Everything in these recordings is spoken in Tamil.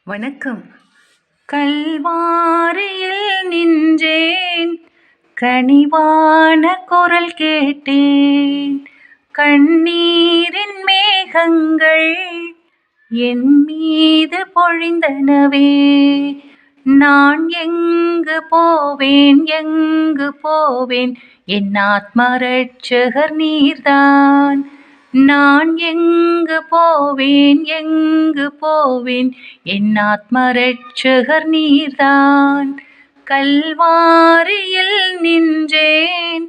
வணக்கம். கல்வாரியில் நின்றேன், கனிவான குரல் கேட்டேன். கண்ணீரின் மேகங்கள் என் மீது பொழிந்தனவே. நான் எங்கு போவேன், எங்கு போவேன், என் ஆத்ம ரட்சகர் நீர்தான். நான் எங்கு போவேன், எங்கு போவேன், என் ஆத்ம ரட்சகர் நீர்தான். கல்வாரியில் நின்றேன்,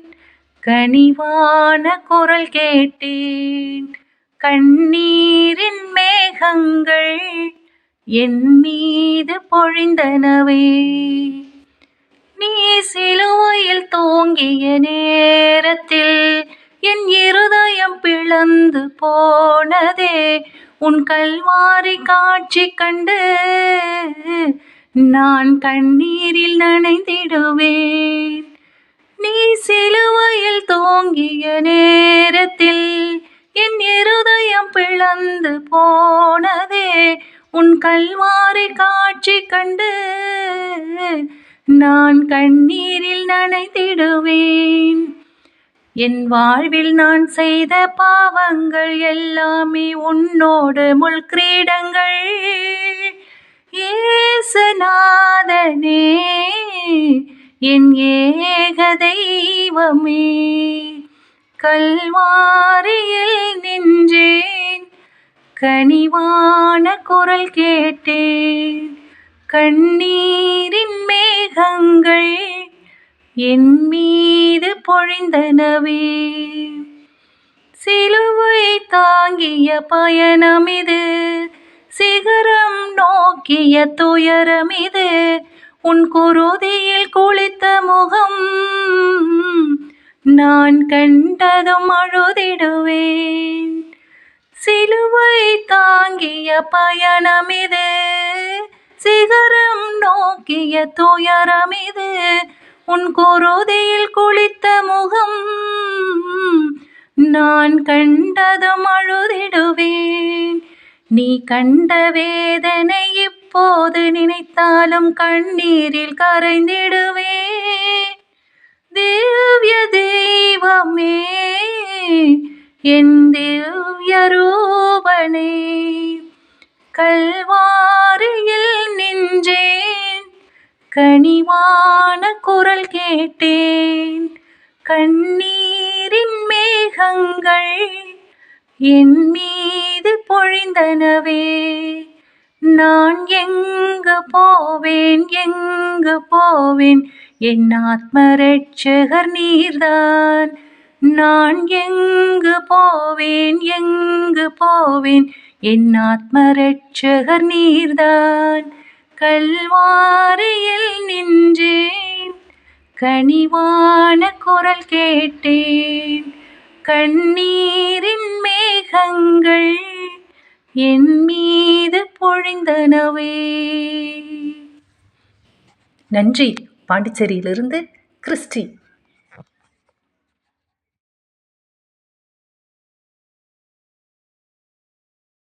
கனிவான குரல் கேட்டேன். கண்ணீரின் மேகங்கள் என் மீது பொழிந்தனவே. நீ சிலுவையில் தூங்கிய நேரத்தில் என் இருதயம் பிளந்து போனதே. உன் கல்வாரி காட்சி கண்டு நான் கண்ணீரில் நனைந்திடுவேன். நீ சிலுவையில் தூங்கிய நேரத்தில் என் இருதயம் பிளந்து போனதே. உன் கல்வாரி காட்சி கண்டு நான் கண்ணீரில் நனைந்திடுவேன். என் வாழ்வில் நான் செய்த பாவங்கள் எல்லாமே உன்னோடு முள்கிரீடங்கள். இயேசுநாதனே, என் ஏக தெய்வமே, கல்வாரியில் நின்றேன், கனிவான குரல் கேட்டேன். கண்ணீரின் மேகங்கள் என் மீது பொழிந்தனவே. சிலுவை தாங்கிய பயணமிது, சிகரம் நோக்கிய துயரமிது. உன் குருதியில் குளித்த முகம் நான் கண்டதும் அழுதிடுவேன். சிலுவை தாங்கிய பயணமிது, சிகரம் நோக்கிய துயரமிது. உன் குருதியில் குளித்த முகம் நான் கண்டதும் அழுதிடுவேன். நீ கண்ட வேதனை இப்போது நினைத்தாலும் கண்ணீரில் கரைந்திடுவேன். திவ்ய தெய்வமே, என் திவ்ய ரூபனே, கல்வாரியில் நின்றேன், கனிவான குரல் கேட்டேன். கண்ணீரின் மேகங்கள் என் மீது பொழிந்தனவே. நான் எங்கு போவேன், எங்கு போவேன், என் ஆத்ம ரட்சகர் நீர்தான். நான் எங்கு போவேன், எங்கு போவேன், என் ஆத்ம ரட்சகர் நீர்தான். கல்வாரியில் நின்றேன், கனிவான குரல் கேட்டேன். கண்ணீரின் மேகங்கள் என் மீது பொழிந்தனவே. நன்றி. பாண்டிச்சேரியிலிருந்து கிறிஸ்டி.